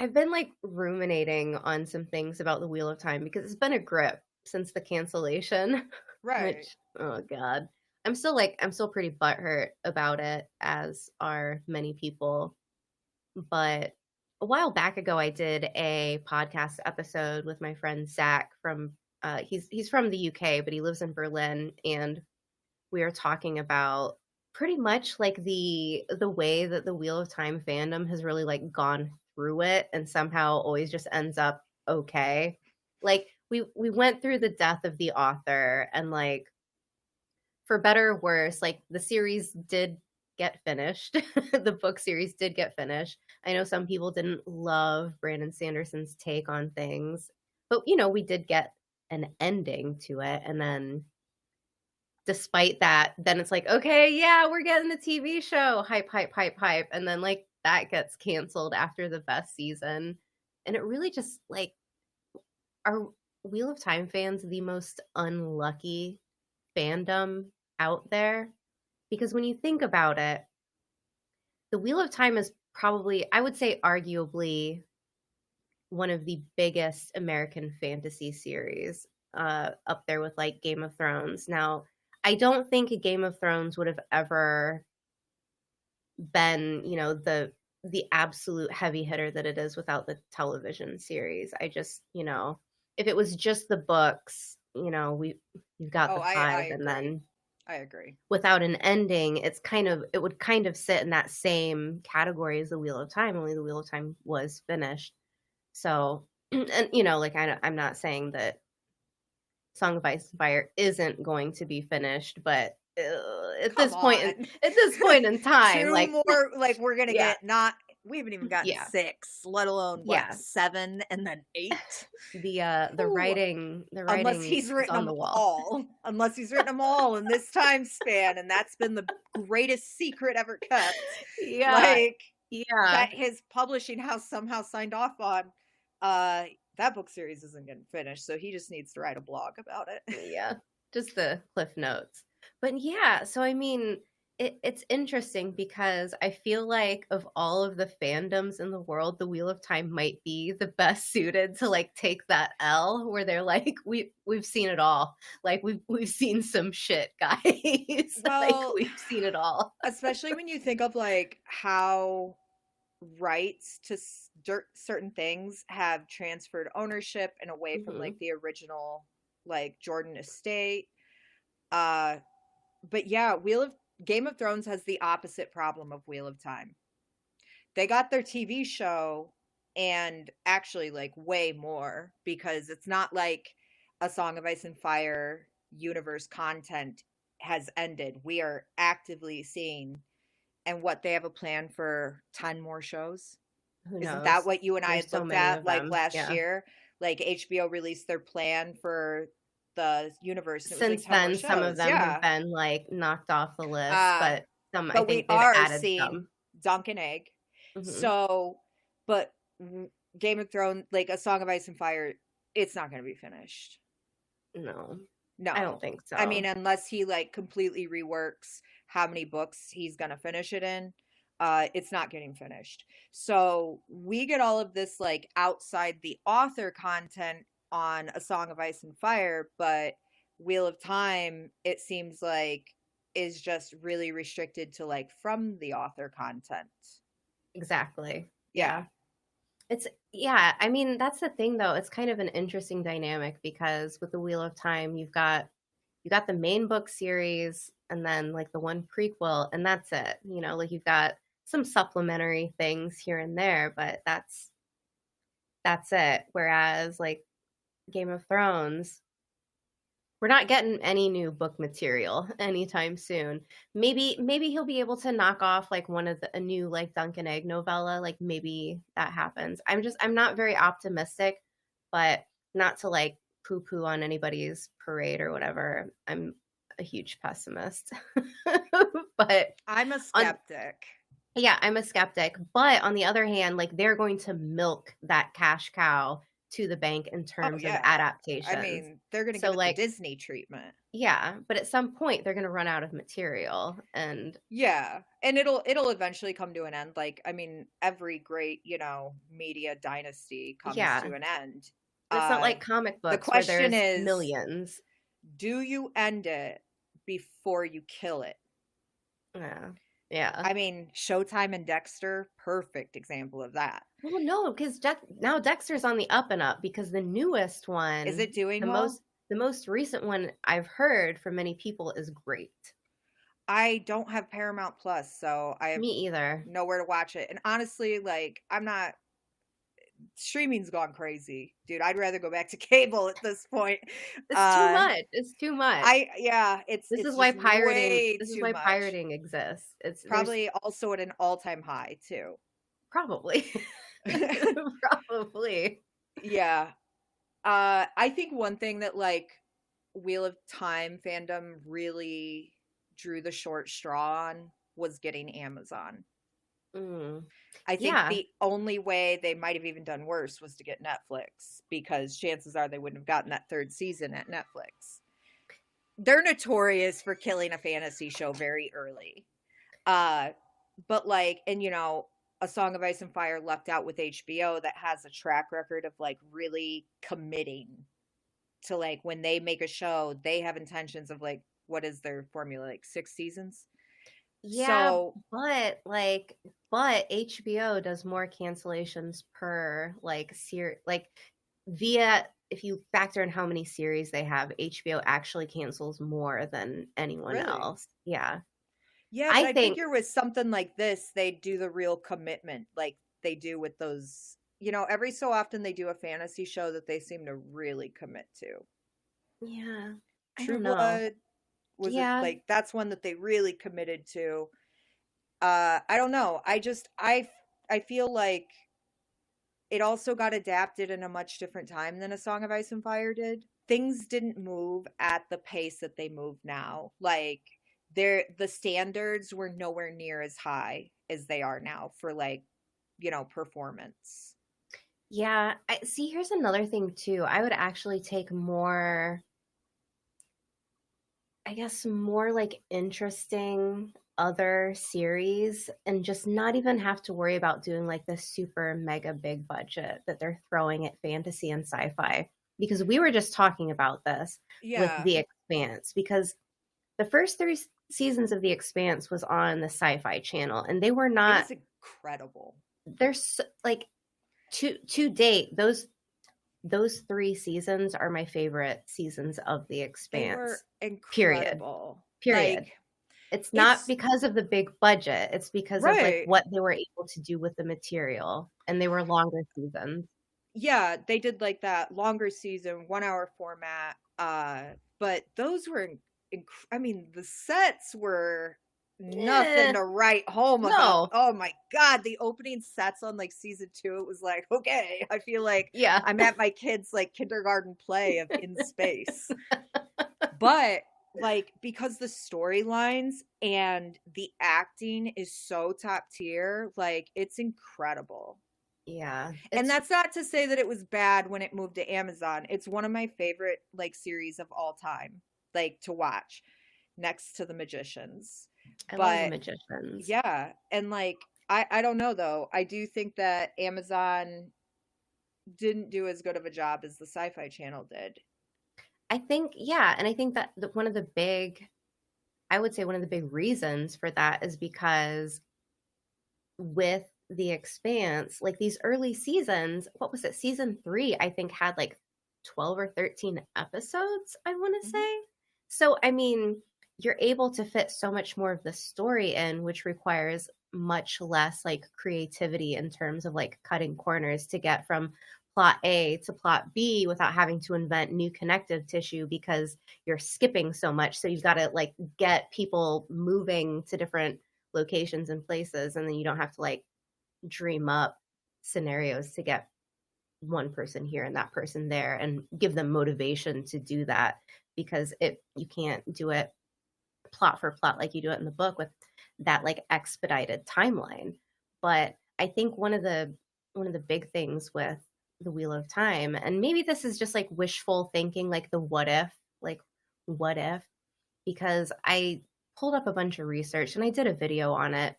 I've been like ruminating on some things about the Wheel of Time because it's been a grip since the cancellation, Right. which oh god. I'm still pretty butthurt about it, as are many people. But a while back ago I did a podcast episode with my friend Zach from he's from the UK, but he lives in Berlin, and we are talking about pretty much like the way that the Wheel of Time fandom has really like gone through it and somehow always just ends up okay. Like we went through the death of the author, and like for better or worse, like the series did get finished. The book series did get finished. I know some people didn't love Brandon Sanderson's take on things, but we did get an ending to it, and then despite that, then it's like, okay, yeah, we're getting the TV show. Hype, hype, hype, hype. And then like that gets canceled after the best season. And it really just like are Wheel of Time fans the most unlucky fandom out there? Because when you think about it, the Wheel of Time is probably, I would say, arguably one of the biggest American fantasy series, up there with like Game of Thrones. Now, I don't think Game of Thrones would have ever been, the absolute heavy hitter that it is without the television series. I just, if it was just the books, you've got Oh, the I five, and agree. then I agree. without an ending, it would kind of sit in that same category as the Wheel of Time, only the Wheel of Time was finished. So, and like I'm not saying that Song of Ice and Fire isn't going to be finished, but at Come this point, on. at this point in time, Two like, more, like we're gonna yeah, get not we haven't even gotten yeah, six, let alone what, yeah. seven and then eight? The Whew. Unless writing he's is written on the them wall. all. Unless he's written them all in this time span, and that's been the greatest secret ever kept. Yeah, Like, yeah, that his publishing house somehow signed off on. Uh, that book series isn't getting finished, so he just needs to write a blog about it. yeah. Just the cliff notes. But yeah, so I mean, it's interesting because I feel like of all of the fandoms in the world, the Wheel of Time might be the best suited to like take that L where they're like, we've seen it all. Like we've seen some shit, guys. Like Well, we've seen it all. especially when you think of like how rights to certain things have transferred ownership and away from like Hmm. the original like Jordan estate. Uh but yeah, Wheel of Game of Thrones has the opposite problem of Wheel of Time. They got their TV show and actually like way more because it's not like a Song of Ice and Fire universe content has ended. We are actively seeing and what they have a plan for 10 more shows. Who Isn't that knows? what you and I There's had so looked many at of like them. last Yeah. year? Like HBO released their plan for the universe and it was like Since 10 more then, some of shows. them have Yeah. been like knocked off the list, Uh but some I but we think they've are added seeing some. Dunk and Egg. Hmm. So, but Game of Thrones, like A Song of Ice and Fire, it's not going to be finished. No, I don't No. think I mean, so. unless he like completely reworks how many books he's going to finish it in, it's not getting finished. So we get all of this like outside the author content on A Song of Ice and Fire, but Wheel of Time, it seems like, is just really restricted to like from the author content. Exactly. Yeah. Yeah. Yeah, I mean, that's the thing though. It's kind of an interesting dynamic because with the Wheel of Time, you got the main book series and then like the one prequel, and that's it. Like you've got some supplementary things here and there, but that's it. Whereas like Game of Thrones, we're not getting any new book material anytime soon. Maybe he'll be able to knock off like a new like Duncan Egg novella. Like maybe that happens. I'm not very optimistic, but not to like poo poo on anybody's parade or whatever. I'm a huge pessimist. But I'm a on skeptic. yeah, I'm a skeptic. But on the other hand, like they're going to milk that cash cow to the bank in Oh, terms of yeah. I adaptations. mean, they're gonna So, give it the like, Disney treatment. yeah, but at some point, they're gonna run out of material, and Yeah, and it'll eventually come to an end, like, I mean, every great, media dynasty comes yeah. to an end. It's not Uh, like comic the books where question there's is, millions. do you end it before you kill it? Yeah. Yeah. I mean, Showtime and Dexter, perfect example of that. Well, no, 'cause now Dexter's on the up and up because the newest Is it one, doing the well? most recent one I've heard from many people is great. I don't have Paramount Plus, so I have Me either. nowhere to watch it, and honestly, like, I'm not streaming's gone crazy, dude. I'd rather go back to cable at this point. It's too Uh, much, it's too much. yeah, it's just way This is too why much. pirating exists. It's there's Probably also at an all-time high too. probably. Probably. Yeah. I think one thing that like Wheel of Time fandom really drew the short straw on was getting Amazon. Mm. I think Yeah. the only way they might have even done worse was to get Netflix because chances are they wouldn't have gotten that third season at Netflix. They're notorious for killing a fantasy show very early. Uh but like and A Song of Ice and Fire lucked out with HBO that has a track record of like really committing to like when they make a show, they have intentions of like what is their formula like 6 seasons. Yeah, So, but HBO does more cancellations per, like, via if you factor in how many series they have, HBO actually cancels more than anyone really? else. Yeah. Yeah, but I I think figure with something like this, they do the real commitment like they do with those, every so often they do a fantasy show that they seem to really commit to. yeah, I True don't know. Blood was it Yeah, like that's one that they really committed to. I don't know. I feel like it also got adapted in a much different time than A Song of Ice and Fire did. Things didn't move at the pace that they move now. Like the standards were nowhere near as high as they are now for like, performance. yeah. I see, here's another thing too. I would actually take more, I guess, more like interesting other series and just not even have to worry about doing like the super mega big budget that they're throwing at fantasy and sci-fi. Because we were just talking about this with Yeah, The Expanse, because the first three seasons of The Expanse was on the Sci-Fi Channel, and they were it not. was incredible. There's like to date those three seasons are my favorite seasons of The They were Expanse. Period. incredible. Period. Like It's not it's because of the big budget, it's because of, like, right. what they were able to do with the material, and they were longer seasons. Yeah, they did like that longer season, 1 hour format. But those were, I mean, the sets were nothing Eh, to write home about. no. Oh my God, the opening sets on like season two, it was like, okay, I feel like Yeah. I'm at my kids' like kindergarten play of in space. But like because the storylines and the acting is so top tier, like it's incredible. Yeah. And It's that's not to say that it was bad when it moved to Amazon. It's one of my favorite like series of all time, like to watch next to The Magicians. I love The But Magicians. yeah, and like I don't know though. I do think that Amazon didn't do as good of a job as the Sci-Fi Channel did. I think, yeah, and I think that one of the big, I would say one of the big reasons for that is because with The Expanse, like these early seasons, what was it? Season 3, I think had like 12 or 13 episodes, I want to Mhm. say. So, I mean, you're able to fit so much more of the story in, which requires much less like creativity in terms of like cutting corners to get from plot A to plot B without having to invent new connective tissue because you're skipping so much. So you've got to like get people moving to different locations and places, and then you don't have to like dream up scenarios to get one person here and that person there and give them motivation to do that, because it you can't do it plot for plot like you do it in the book with that like expedited timeline. But I think one of the big things with the Wheel of Time. And maybe this is just like wishful thinking, like the like what if, because I pulled up a bunch of research and I did a video on it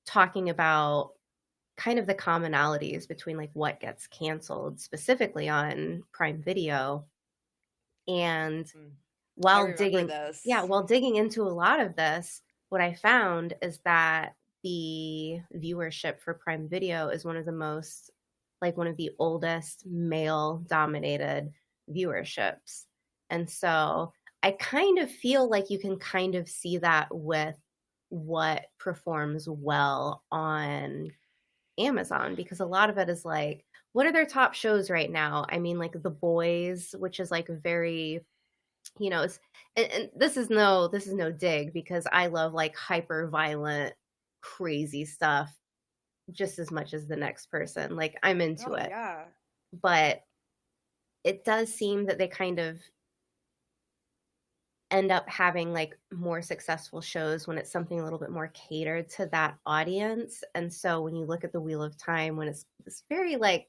talking about kind of the commonalities between like what gets canceled specifically on Prime Video. And Mm. I while remember digging, yeah, this. while digging into a lot of this, what I found is that the viewership for Prime Video is one of the most, like one of the oldest male dominated viewerships. And so I kind of feel like you can kind of see that with what performs well on Amazon, because a lot of it is like, what are their top shows right now? I mean, like The Boys, which is like very, it's, and this is no dig, because I love like hyper violent, crazy stuff just as much as the next person. Like I'm into Oh it. yeah. But it does seem that they kind of end up having like more successful shows when it's something a little bit more catered to that audience. And so when you look at the Wheel of Time, when it's very like,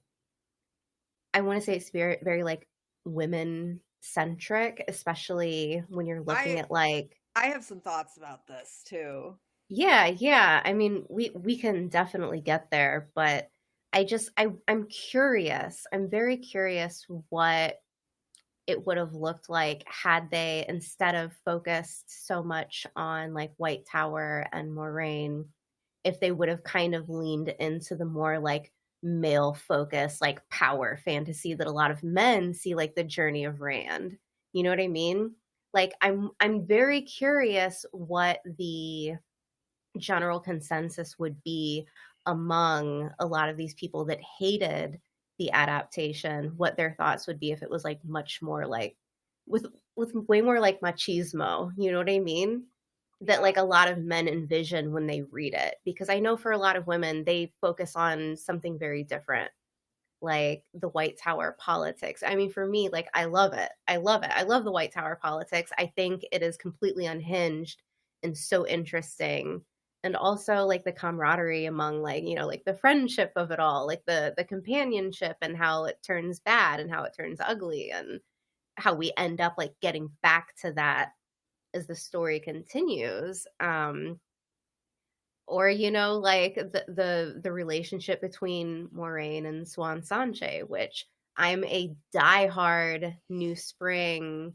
I want to say it's very like women centric, especially when you're looking I at like, I have some thoughts about this too. yeah, yeah. I mean, we can definitely get there, but I'm curious. I'm very curious what it would have looked like had they, instead of focused so much on like White Tower and Moraine, if they would have kind of leaned into the more like male focus, like power fantasy that a lot of men see, like the Journey of Rand. You know what I mean? Like I'm very curious what the general consensus would be among a lot of these people that hated the adaptation, what their thoughts would be if it was like much more like, with way more like machismo, you know what I mean? That Yeah. like a lot of men envision when they read it, because I know for a lot of women they focus on something very different, like the White Tower politics. I mean, for me, like I love it. I love it. I love the White Tower politics. I think it is completely unhinged and so interesting. And also like the camaraderie among, like, like the friendship of it all, like the companionship, and how it turns bad and how it turns ugly, and how we end up like getting back to that as the story continues. Or like the relationship between Moraine and Swan Sanche, which I'm a diehard New Spring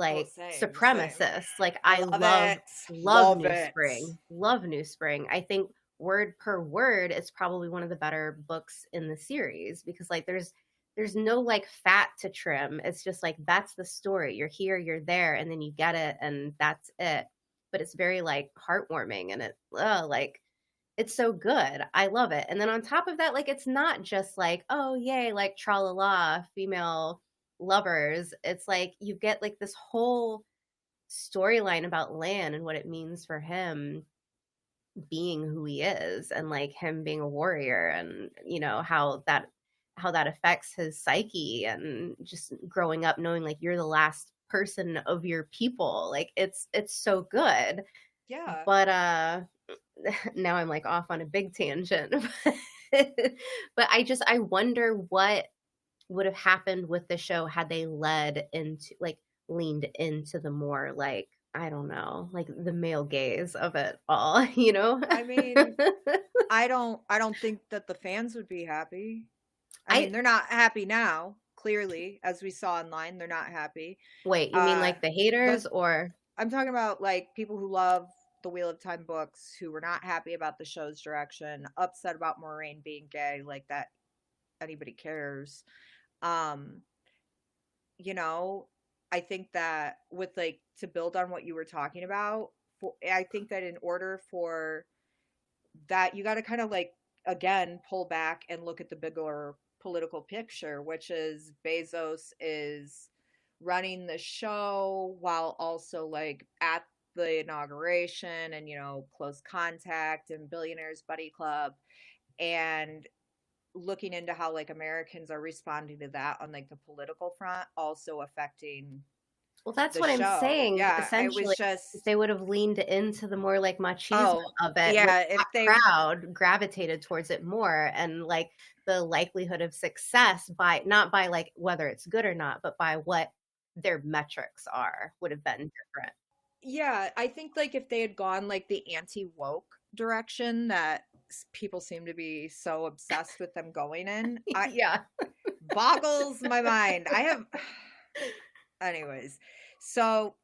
Oh, like same, same. supremacist. Like I I love it. love Love New it. Spring. Love New Spring. I think word per word it's probably one of the better books in the series, because like there's no like fat to trim. It's just like that's the story. You're here, you're there, and then you get it, and that's it. But it's very like heartwarming, and like it's so good. I love it. And then on top of that, like it's not just like, oh yay, like tra la la, female lovers. It's like you get like this whole storyline about Lan and what it means for him being who he is, and like him being a warrior, and how that affects his psyche, and just growing up knowing like you're the last person of your people. Like it's so good. Yeah. But now I'm like off on a big tangent. But I wonder what would have happened with the show had they leaned into the more like, I don't know, like the male gaze of it all, you know? I mean, I don't think that the fans would be happy. I mean, I they're not happy now, clearly, as we saw online, they're not happy. Wait, you mean Uh like the haters, the or I'm talking about like people who love the Wheel of Time books who were not happy about the show's direction, upset about Moraine being gay, like that anybody cares. Um, you know, I think that with like to build on what you were talking about, I think that in order for that, you got to kind of like again pull back and look at the bigger political picture, which is Bezos is running the show while also like at the inauguration and close contact and billionaires buddy club, and looking into how like Americans are responding to that on like the political front, also affecting Well, that's the what I'm show. saying, Yeah, it was essentially, if just they would have leaned into the more, like, machismo oh, of it, where yeah, that if they crowd gravitated towards it more and, like, the likelihood of success by not by, like, whether it's good or not, but by what their metrics are, would have been different. yeah, I think like if they had gone like the anti-woke direction that people seem to be so obsessed with them going in, I Yeah. boggles my mind. I have anyways. So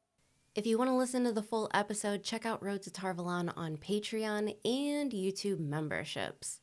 If you want to listen to the full episode, check out Road to Tarvalon on Patreon and YouTube memberships.